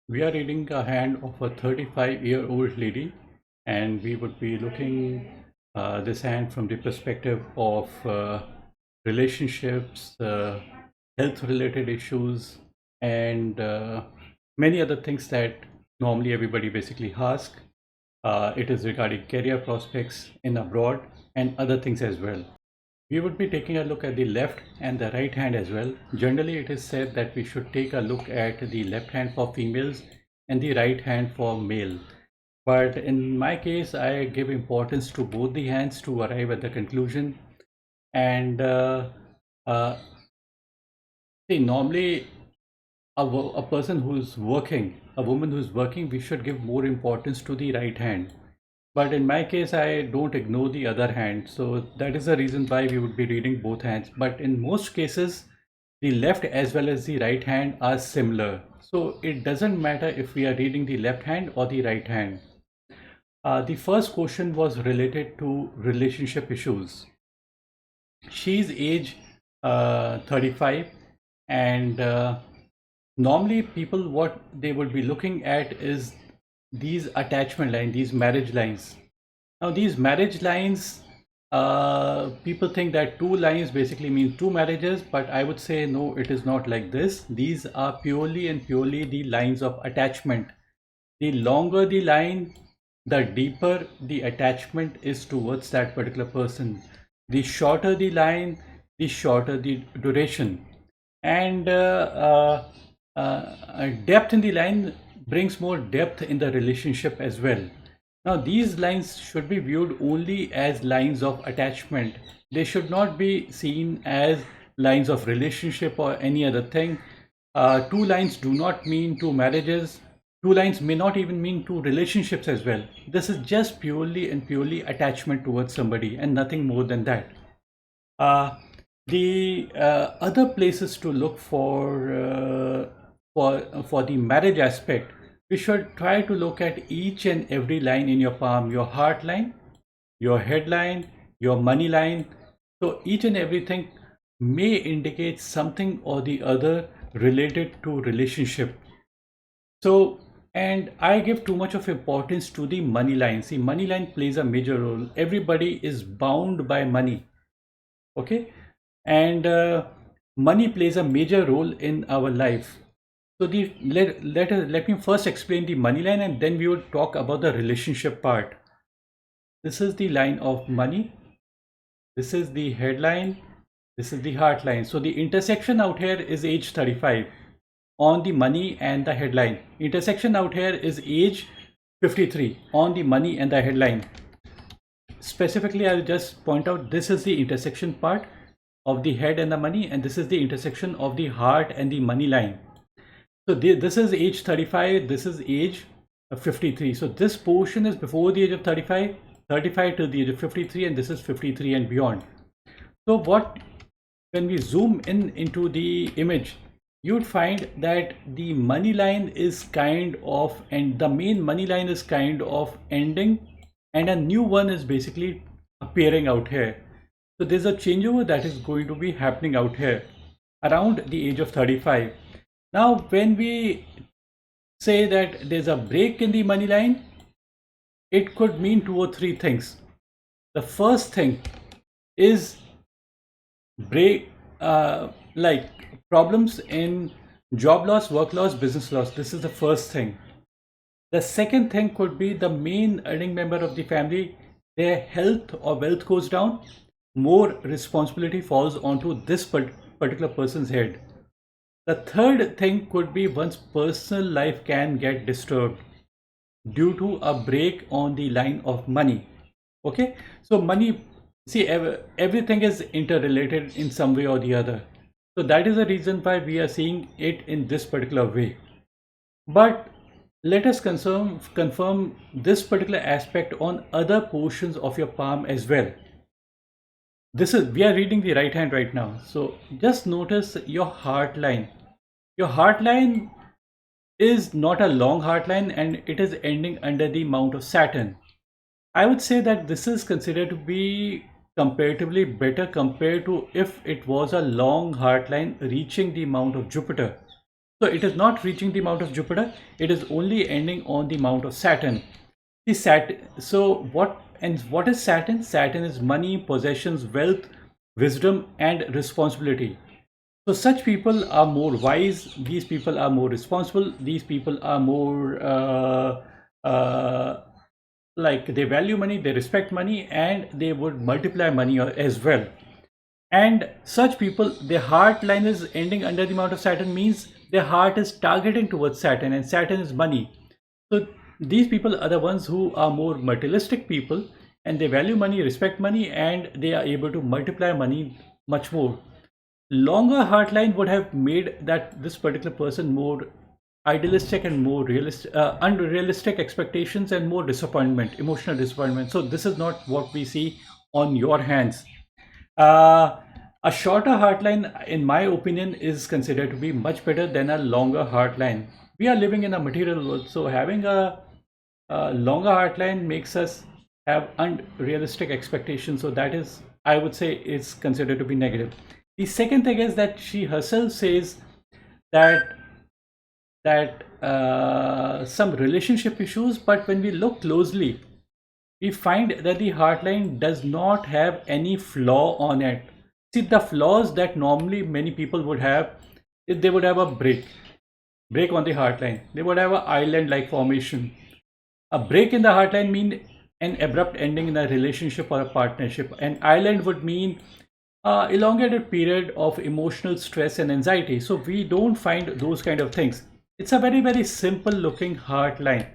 We are reading a hand of a 35-year-old lady, and we would be looking this hand from the perspective of relationships, health-related issues, and many other things that normally everybody basically asks. It is regarding career prospects in abroad and other things as well. We would be taking a look at the left and the right hand as well. Generally, it is said that we should take a look at the left hand for females and the right hand for male. But in my case, I give importance to both the hands to arrive at the conclusion. And uh, see, normally a person who's working, a woman who's working, we should give more importance to the right hand. But in my case, I don't ignore the other hand. So that is the reason why we would be reading both hands. But in most cases, the left as well as the right hand are similar. So it doesn't matter if we are reading the left hand or the right hand. The first question was related to relationship issues. She's age 35, and normally people what they would be looking at is these attachment lines, these marriage lines. Now these marriage lines, people think that two lines basically mean two marriages, but I would say no, it is not like this. These are purely and purely the lines of attachment. The longer the line, the deeper the attachment is towards that particular person. The shorter the line, the shorter the duration. And depth in the line brings more depth in the relationship as well. Now, these lines should be viewed only as lines of attachment. They should not be seen as lines of relationship or any other thing. Two lines do not mean two marriages. Two lines may not even mean two relationships as well. This is just purely and purely attachment towards somebody and nothing more than that. Uh, the other places to look for the marriage aspect, we should try to look at each and every line in your palm, your heart line, your headline, your money line. So each and everything may indicate something or the other related to relationship. So, and I give too much of importance to the money line. See, money line plays a major role. Everybody is bound by money. Okay, and money plays a major role in our life. So let me first explain the money line, and then we will talk about the relationship part. This is the line of money, this is the headline, this is the heart line. So the intersection out here is age 35 on the money and the headline. Intersection out here is age 53 on the money and the headline. Specifically, I'll just point out this is the intersection part of the head and the money, and this is the intersection of the heart and the money line. So this is age 35, this is age 53. So this portion is before the age of 35, 35 to the age of 53, and this is 53 and beyond. So when we zoom in into the image, you'd find that the money line is kind of, and the main money line is kind of ending, and a new one is basically appearing out here. So there's a changeover that is going to be happening out here around the age of 35. Now, when we say that there's a break in the money line, it could mean two or three things. The first thing is break, like problems in job loss, work loss, business loss. This is the first thing. The second thing could be the main earning member of the family, their health or wealth goes down, more responsibility falls onto this particular person's head. The third thing could be one's personal life can get disturbed due to a break on the line of money. Okay, so money, see, everything is interrelated in some way or the other. So that is the reason why we are seeing it in this particular way. But let us confirm this particular aspect on other portions of your palm as well. We are reading the right hand right now. So just notice your heart line. Your heart line is not a long heart line, and it is ending under the mount of Saturn. I would say that this is considered to be comparatively better compared to if it was a long heart line reaching the mount of Jupiter. So it is not reaching the mount of Jupiter, it is only ending on the mount of Saturn. The so what is Saturn? Saturn is money, possessions, wealth, wisdom, and responsibility. So such people are more wise. These people are more responsible. These people are more like they value money, they respect money, and they would multiply money as well. And such people, their heart line is ending under the mount of Saturn, means their heart is targeting towards Saturn, and Saturn is money. So these people are the ones who are more materialistic people, and they value money, respect money, and they are able to multiply money much more. Longer heart line would have made that this particular person more idealistic and more realistic, unrealistic expectations and more disappointment, emotional disappointment. So this is not what we see on your hands. uh, a shorter heartline, in my opinion, is considered to be much better than a longer heartline. We are living in a material world, so having a longer heartline makes us have unrealistic expectations. So that is, I would say, is considered to be negative. The second thing is that she herself says that some relationship issues, but when we look closely, we find that the heartline does not have any flaw on it. See, the flaws that normally many people would have, if they would have a break on the heartline, they would have an island-like formation. A break in the heartline mean an abrupt ending in a relationship or a partnership. An island would mean elongated period of emotional stress and anxiety. So we don't find those kind of things. It's a very, very simple looking heartline.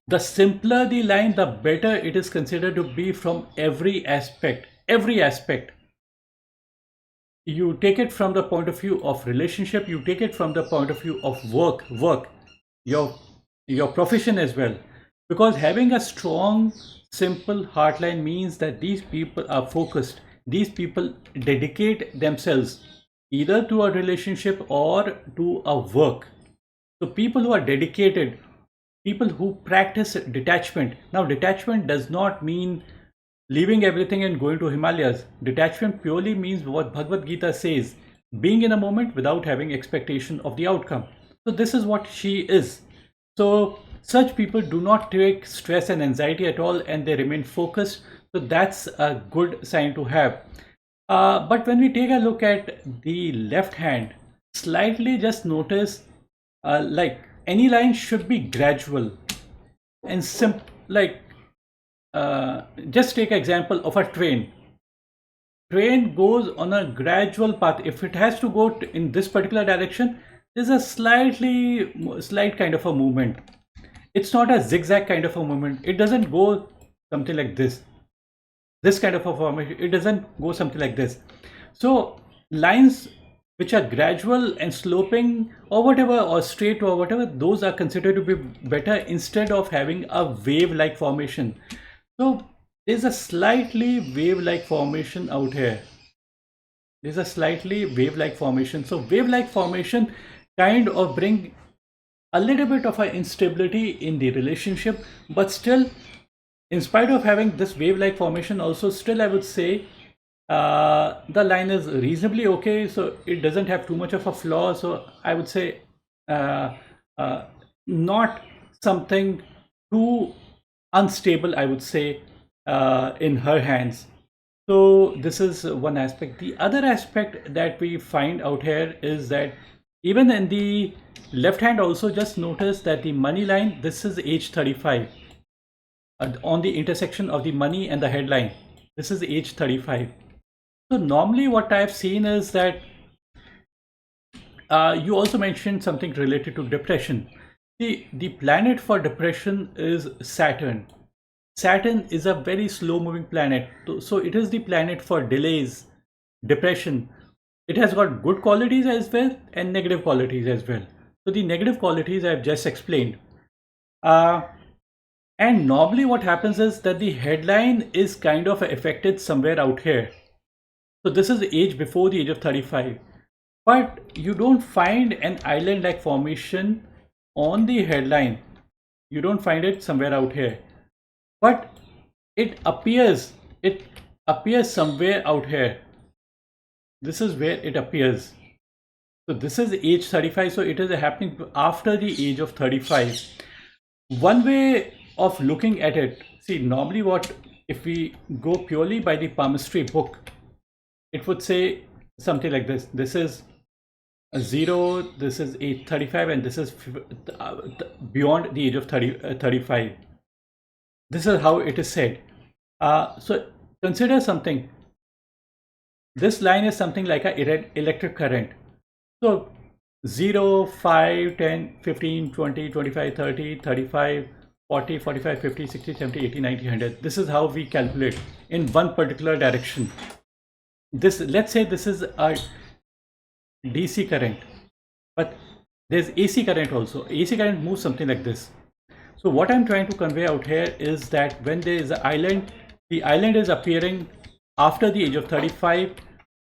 The simpler the line, the better it is considered to be from every aspect. Every aspect. You take it from the point of view of relationship, you take it from the point of view of work, your profession as well. Because having a strong, simple heartline means that these people are focused. These people dedicate themselves either to a relationship or to a work. So people who are dedicated, people who practice detachment. Now, detachment does not mean leaving everything and going to Himalayas. Detachment purely means what Bhagavad Gita says, being in a moment without having expectation of the outcome. So this is what she is. So such people do not take stress and anxiety at all, and they remain focused. So that's a good sign to have. But when we take a look at the left hand, slightly just notice like any line should be gradual and simple. Like just take example of a train. Train goes on a gradual path. If it has to go in this particular direction, there's a slight kind of a movement. It's not a zigzag kind of a movement. It doesn't go something like this kind of a formation. It doesn't go something like this. So lines which are gradual and sloping or whatever, or straight or whatever, those are considered to be better instead of having a wave like formation. So there's a slightly wave like formation out here. There's a slightly wave like formation. So wave like formation kind of bring a little bit of an instability in the relationship, but still, in spite of having this wave like formation, also still I would say the line is reasonably okay. So it doesn't have too much of a flaw. So I would say uh, not something too unstable, I would say, in her hands. So this is one aspect. The other aspect that we find out here is that even in the left hand also, just notice that the money line, this is age 35 on the intersection of the money and the headline. This is age 35. So normally what I've seen is that you also mentioned something related to depression. The planet for depression is Saturn. Saturn is a very slow moving planet. So it is the planet for delays, depression. It has got good qualities as well and negative qualities as well. So the negative qualities I've just explained. Uh, and normally what happens is that the headline is kind of affected somewhere out here. So this is the age before the age of 35. But you don't find an island-like formation on the headline. You don't find it somewhere out here. But it appears somewhere out here. This is where it appears. So this is age 35, so it is happening after the age of 35. One way of looking at it, see, normally what, if we go purely by the palmistry book, it would say something like this. This is a 0, this is age 35, and this is beyond the age of 35. This is how it is said. So consider something. This line is something like an electric current. So 0, 5, 10, 15, 20, 25, 30, 35, 40, 45, 50, 60, 70, 80, 90, 100. This is how we calculate in one particular direction. This, let's say this is a DC current, but there's AC current also. AC current moves something like this. So what I'm trying to convey out here is that when there is an island, the island is appearing after the age of 35,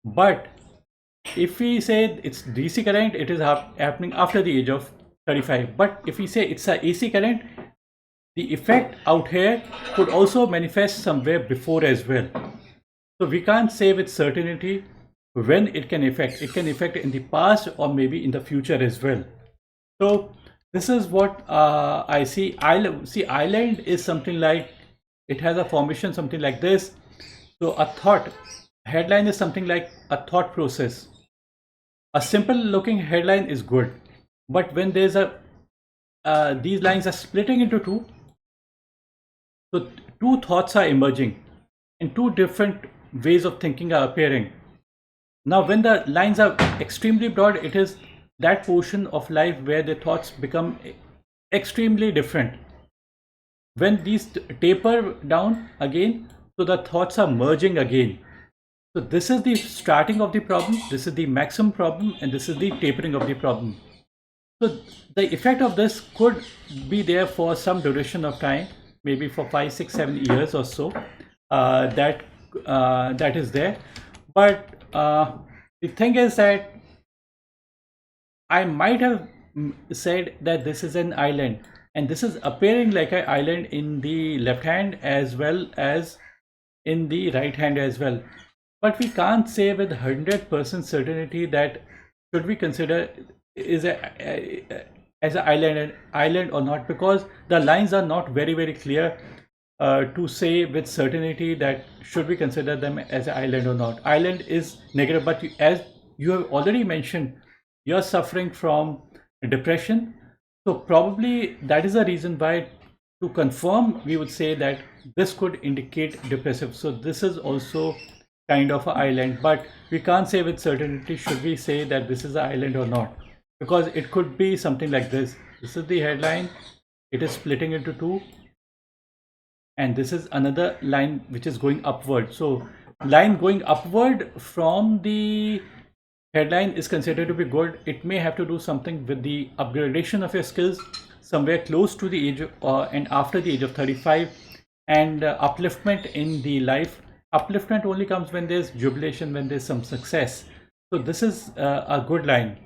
but if we say it's DC current, it is happening after the age of 35. But if we say it's a AC current, the effect out here could also manifest somewhere before as well. So we can't say with certainty when it can affect. It can affect in the past or maybe in the future as well. So this is what I see. Island is something like, it has a formation something like this. So a thought, headline is something like a thought process. A simple looking headline is good, but when there's these lines are splitting into two, so two thoughts are emerging and two different ways of thinking are appearing. Now when the lines are extremely broad, it is that portion of life where the thoughts become extremely different. When these taper down again, so the thoughts are merging again. So this is the starting of the problem, this is the maximum problem, and this is the tapering of the problem. So the effect of this could be there for some duration of time, maybe for 5, 6, 7 years or so. That is there. But the thing is that I might have said that this is an island, and this is appearing like an island in the left hand as well as in the right hand as well. But we can't say with 100% certainty that should we consider is as an island or not, because the lines are not very clear to say with certainty that should we consider them as an island or not. Island is negative, but as you have already mentioned, you're suffering from depression. So probably that is the reason why, to confirm, we would say that this could indicate depressive. So this is also kind of an island, but we can't say with certainty should we say that this is an island or not, because it could be something like this. This is the headline, it is splitting into two, and this is another line which is going upward. So line going upward from the headline is considered to be good. It may have to do something with the upgradation of your skills somewhere close to the age and after the age of 35, and upliftment in the life. Upliftment only comes when there's jubilation, when there's some success. So this is a good line.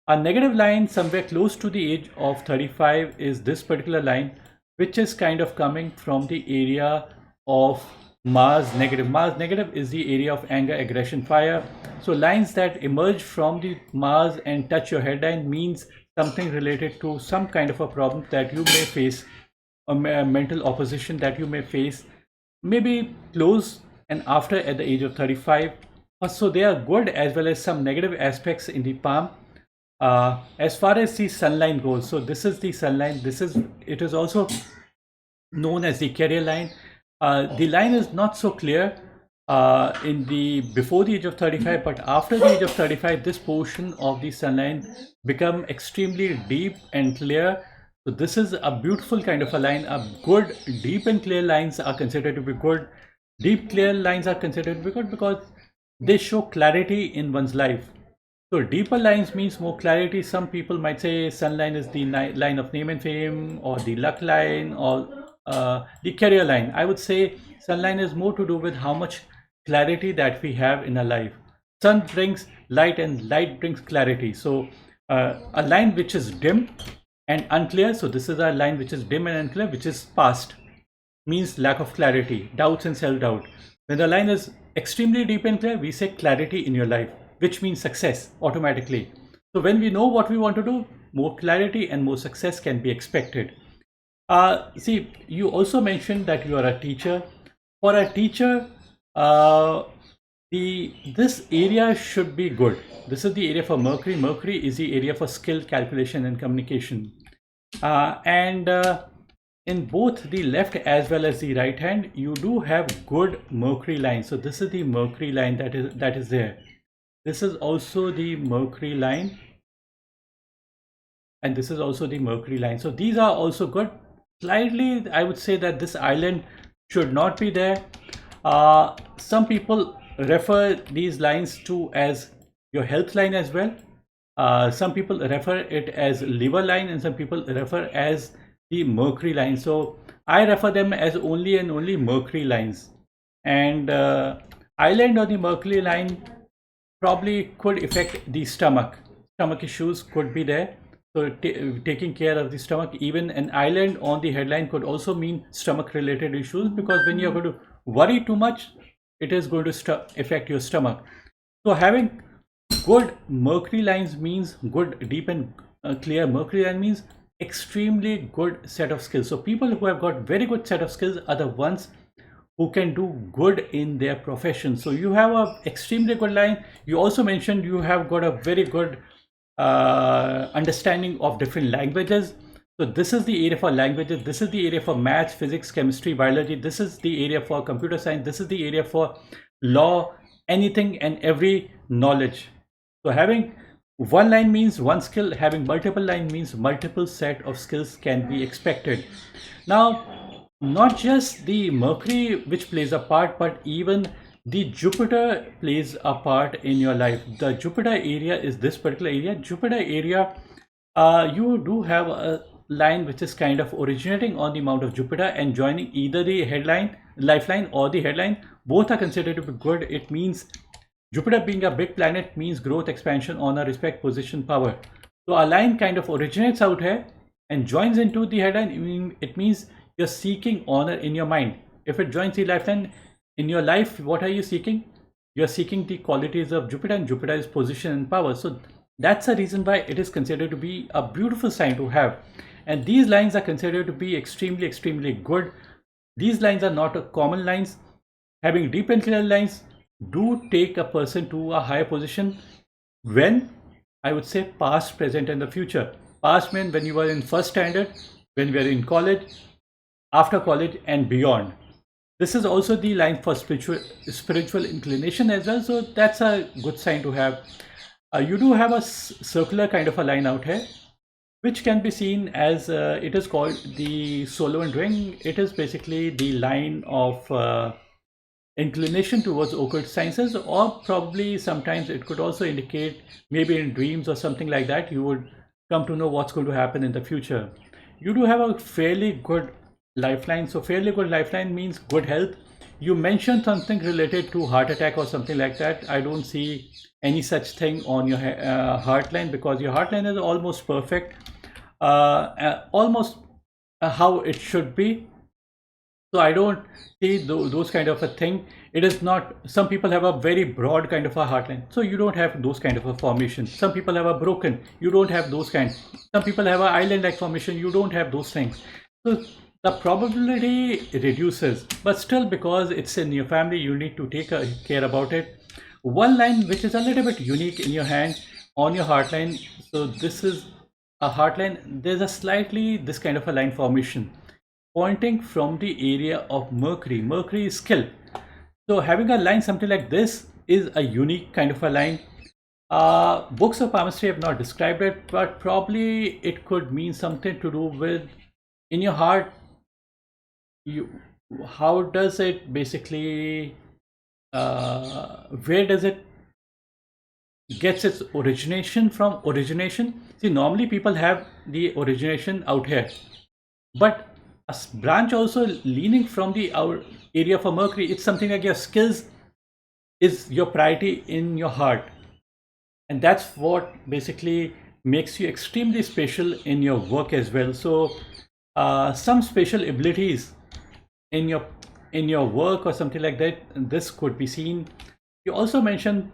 A negative line somewhere close to the age of 35 is this particular line, which is kind of coming from the area of Mars negative. Mars negative is the area of anger, aggression, fire. So lines that emerge from the Mars and touch your headline means something related to some kind of a problem that you may face, a mental opposition that you may face, maybe close and after at the age of 35. So they are good as well as some negative aspects in the palm. As far as the sun line goes, so this is the sun line. It is also known as the career line. The line is not so clear in the before the age of 35, but after the age of 35, this portion of the sun line become extremely deep and clear. So this is a beautiful kind of a line. A good deep and clear lines are considered to be good. Deep clear lines are considered to be good because they show clarity in one's life. So deeper lines means more clarity. Some people might say sun line is the line of name and fame, or the luck line, or the career line. I would say sun line is more to do with how much clarity that we have in our life. Sun brings light and light brings clarity. So a line which is dim and unclear, so this is a line which is dim and unclear, which is past, means lack of clarity, doubts and self-doubt. When the line is extremely deep and clear, we say clarity in your life, which means success automatically. So when we know what we want to do, more clarity and more success can be expected. See, you also mentioned that you are a teacher. For a teacher, uh, this area should be good. This is the area for Mercury. Mercury is the area for skill, calculation, and communication. And in both the left as well as the right hand, you do have good Mercury line. So this is the Mercury line that is there. This is also the Mercury line, and this is also the Mercury line. So these are also good. Slightly, I would say that this island should not be there. Some people refer these lines to as your health line as well. Some people refer it as liver line, and some people refer as the Mercury line. So I refer them as only and only Mercury lines. And island on the Mercury line probably could affect the stomach. Stomach issues could be there. So taking care of the stomach, even an island on the headline could also mean stomach related issues, because when you're going to worry too much, it is going to affect your stomach. So having good Mercury lines means good, deep and clear Mercury line means extremely good set of skills. So people who have got very good set of skills are the ones who can do good in their profession. So you have a extremely good line. You also mentioned you have got a very good understanding of different languages. So this is the area for languages. This is the area for maths, physics, chemistry, biology. This is the area for computer science. This is the area for law, anything and every knowledge. So having one line means one skill, having multiple line means multiple set of skills can be expected. Now, not just the Mercury which plays a part, but even the Jupiter plays a part in your life. The Jupiter area is this particular area. Jupiter area, you do have a line which is kind of originating on the Mount of Jupiter and joining either the headline, lifeline, or the headline. Both are considered to be good. It means Jupiter being a big planet means growth, expansion, honor, respect, position, power. So a line kind of originates out here and joins into the headline. It means you're seeking honor in your mind. If it joins the lifeline in your life, what are you seeking? You're seeking the qualities of Jupiter, and Jupiter is position and power. So that's the reason why it is considered to be a beautiful sign to have. And these lines are considered to be extremely, extremely good. These lines are not common lines. Having deep and clear lines do take a person to a higher position when, I would say, past, present, and the future. Past means when you were in first standard, when you were in college, after college, and beyond. This is also the line for spiritual inclination as well. So that's a good sign to have. You do have a circular kind of a line out here, which can be seen as it is called the Solomon ring. It is basically the line of inclination towards occult sciences, or probably sometimes it could also indicate maybe in dreams or something like that you would come to know what's going to happen in the future. You do have a fairly good lifeline. So fairly good lifeline means good health. You mentioned something related to heart attack or something like that. I don't see any such thing on your heart line, because your heart line is almost perfect, almost how it should be. So I don't see those kind of a thing. It is not, some people have a very broad kind of a heartline. So you don't have those kind of a formation. Some people have a broken, you don't have those kind. Some people have an island-like formation, you don't have those things. So the probability reduces, but still, because it's in your family, you need to take care about it. One line which is a little bit unique in your hand on your heartline. So this is a heartline. There's a slightly this kind of a line formation pointing from the area of Mercury. Mercury is skill. So having a line something like this is a unique kind of a line. Books of palmistry have not described it, but probably it could mean something to do with in your heart. How does it basically, where does it gets its origination from? Origination, see, normally people have the origination out here, but a branch also leaning from the our area for Mercury. It's something like your skills is your priority in your heart, and that's what basically makes you extremely special in your work as well. So some special abilities in your work or something like that, this could be seen. You also mentioned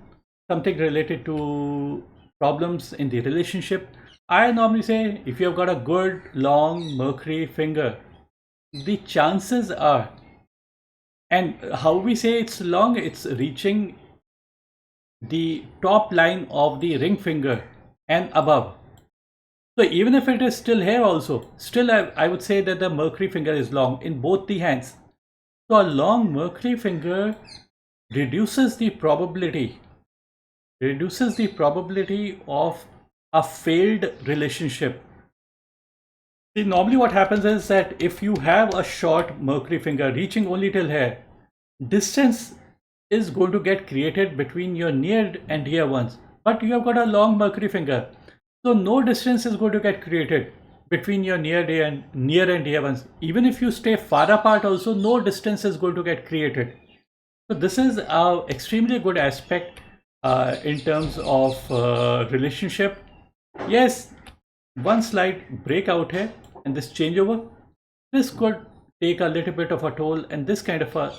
something related to problems in the relationship, I normally say if you've got a good long Mercury finger, the chances are, and how we say it's long, it's reaching the top line of the ring finger and above. So even if it is still here also, still I would say that the Mercury finger is long in both the hands. So a long Mercury finger reduces the probability of a failed relationship. See, normally what happens is that if you have a short Mercury finger reaching only till here, distance is going to get created between your near and dear ones. But you have got a long Mercury finger, so no distance is going to get created between your near and dear ones. Even if you stay far apart also, no distance is going to get created. So this is a extremely good aspect in terms of relationship. Yes, one slight break out here and this changeover, this could take a little bit of a toll, and this kind of a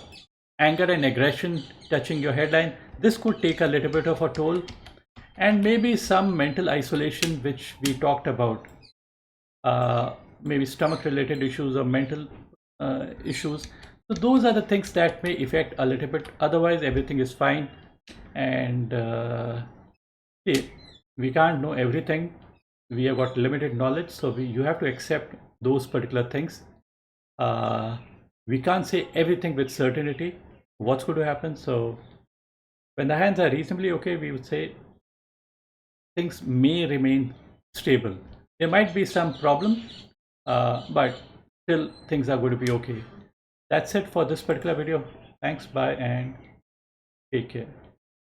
anger and aggression touching your headline, this could take a little bit of a toll, and maybe some mental isolation which we talked about, maybe stomach related issues or mental issues. So those are the things that may affect a little bit. Otherwise everything is fine, and see, we can't know everything, we have got limited knowledge, so you have to accept those particular things. We can't say everything with certainty what's going to happen. So when the hands are reasonably okay, we would say things may remain stable. There might be some problem, but still things are going to be okay. That's it for this particular video. Thanks, bye, and take care.